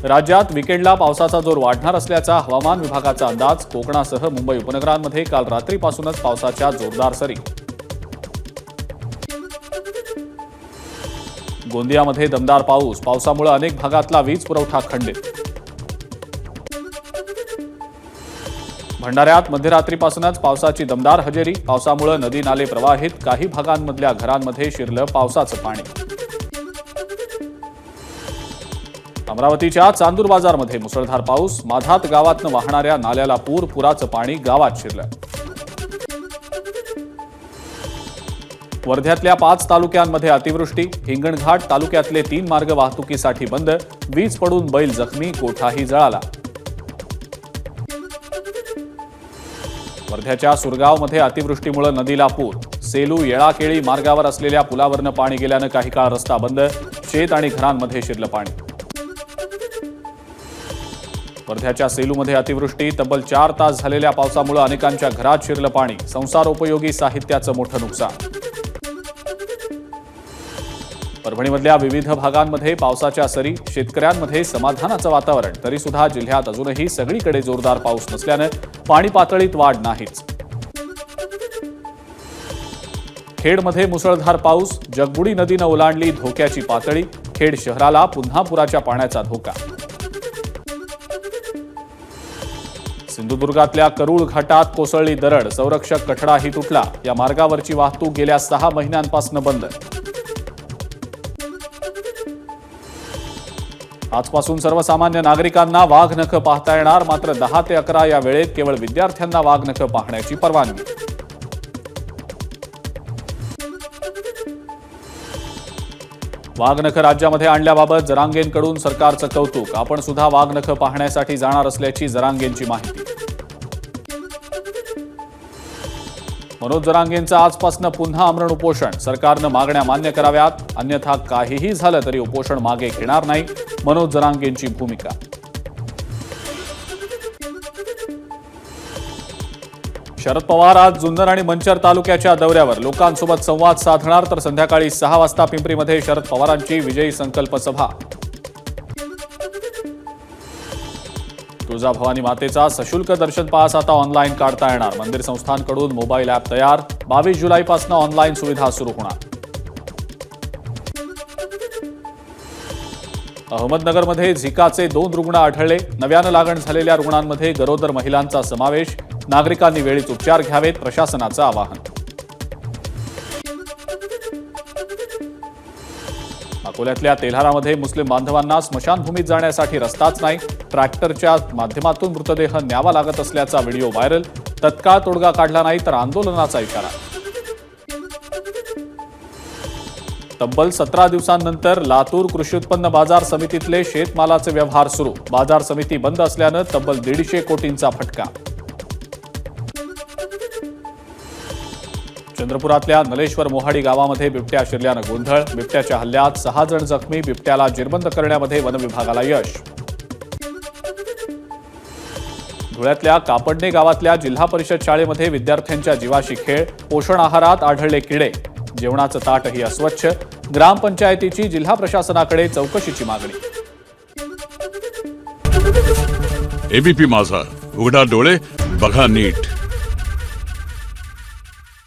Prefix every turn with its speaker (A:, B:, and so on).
A: राज्यात विकेंडला पावसाचा जोर वाढणार असल्याचा हवामान विभागाचा अंदाज. कोकणासह मुंबई उपनगरांमध्ये काल रात्रीपासूनच पावसाच्या जोरदार सरी. गोंदियामध्ये दमदार पाऊस. पावसामुळे अनेक भागातला वीज पुरवठा खंडित. भंडाऱ्यात मध्यरात्रीपासूनच पावसाची दमदार हजेरी. पावसामुळे नदी नाले प्रवाहित. काही भागांमधल्या घरांमध्ये शिरलं पावसाचं पाणी. अमरावतीच्या चांदूर बाजारमध्ये मुसळधार पाऊस. माधात गावातनं वाहणाऱ्या नाल्याला पूर. पुराचं पाणी गावात शिरलं. वर्ध्यातल्या 5 तालुक्यांमध्ये अतिवृष्टी. हिंगणघाट तालुक्यातले 3 मार्ग वाहतुकीसाठी बंद. वीज पडून बैल जखमी. कोठाही जळाला. वर्ध्याच्या सुरगावमध्ये अतिवृष्टीमुळे नदीला पूर. सेलू येळाकेळी मार्गावर असलेल्या पुलावरनं पाणी गेल्यानं काही काळ रस्ता बंद. शेत आणि घरांमध्ये शिरलं पाणी. वर्ध्याच्या सेलूमध्ये अतिवृष्टी. तब्बल 4 तास झालेल्या पावसामुळे अनेकांच्या घरात शिरलं पाणी. संसारोपयोगी साहित्याचं मोठं नुकसान. परभणीमधल्या विविध भागांमध्ये पावसाच्या सरी. शेतकऱ्यांमध्ये समाधानाचं वातावरण. तरी सुद्धा जिल्ह्यात अजूनही सगळीकडे जोरदार पाऊस नसल्यानं पाणी पातळीत वाढ नाहीच. खेडमध्ये मुसळधार पाऊस. जगबुडी नदीनं ओलांडली धोक्याची पातळी. खेड शहराला पुन्हा पुराच्या पाण्याचा धोका. सिंधुदुर्गातल्या करूळ घाटात कोसळली दरड. संरक्षक कठडाही तुटला. या मार्गावरची वाहतूक गेल्या 6 महिन्यांपासून बंद. आजपासून सर्वसामान्य नागरिकांना वाघनखं पाहता येणार. मात्र 10 ते 11 या वेळेत केवळ विद्यार्थ्यांना वाघनखं पाहण्याची परवानगी. वाघनखं राज्यामध्ये आणल्याबाबत जरांगेंकडून सरकारचं कौतुक. आपण सुद्धा वाघनखं पाहण्यासाठी जाणार असल्याची जरांगेंची माहिती. मनोज जरांगेंचं आजपासून पुन्हा आमरण उपोषण. सरकारनं मागण्या मान्य कराव्यात. अन्यथा काहीही झालं तरी उपोषण मागे घेणार नाही. मनोज जरांगेंची भूमिका. शरद पवार आज जुन्नर आणि मंचर तालुक्याच्या दौऱ्यावर. लोकांसोबत संवाद साधणार. तर संध्याकाळी 6 वाजता पिंपरीमध्ये शरद पवारांची विजयी संकल्प सभा. तुळजाभवानी मातेचा सशुल्क दर्शन पास आता ऑनलाईन काढता येणार. मंदिर संस्थांकडून मोबाईल ॲप तयार. 22 जुलैपासून ऑनलाईन सुविधा सुरू होणार. अहमदनगरमध्ये झिकाचे 2 रुग्ण आढळले. नव्यानं लागण झालेल्या रुग्णांमध्ये गरोदर महिलांचा समावेश. नागरिकांनी वेळीच उपचार घ्यावेत. प्रशासनाचं आवाहन. अकोल्यातल्या तेल्हारामध्ये मुस्लिम बांधवांना स्मशानभूमीत जाण्यासाठी रस्ताच नाही. ट्रॅक्टरच्या माध्यमातून मृतदेह न्यावा लागत असल्याचा व्हिडिओ व्हायरल. तत्काळ तोडगा काढला नाही तर आंदोलनाचा इशारा. तब्बल 17 दिवसांनंतर लातूर कृषी उत्पन्न बाजार समितीतले शेतमालाचे व्यवहार सुरू. बाजार समिती बंद असल्यानं तब्बल 150 कोटींचा फटका. चंद्रपुरातल्या नलेश्वर मोहाडी गावामध्ये बिबट्या शिरल्यानं गोंधळ. बिबट्याच्या हल्ल्यात 6 जण जखमी. बिबट्याला जेरबंद करण्यामध्ये वनविभागाला यश. धुळ्यातल्या कापडणे गावातल्या जिल्हा परिषद शाळेमध्ये विद्यार्थ्यांच्या जीवाशी खेळ. पोषण आहारात आढळले किडे. जेवणाचं ताटही अस्वच्छ. ग्रामपंचायतीची जिल्हा प्रशासनाकडे चौकशीची मागणी.
B: एबीपी माझा, उघडा डोळे बघा नीट.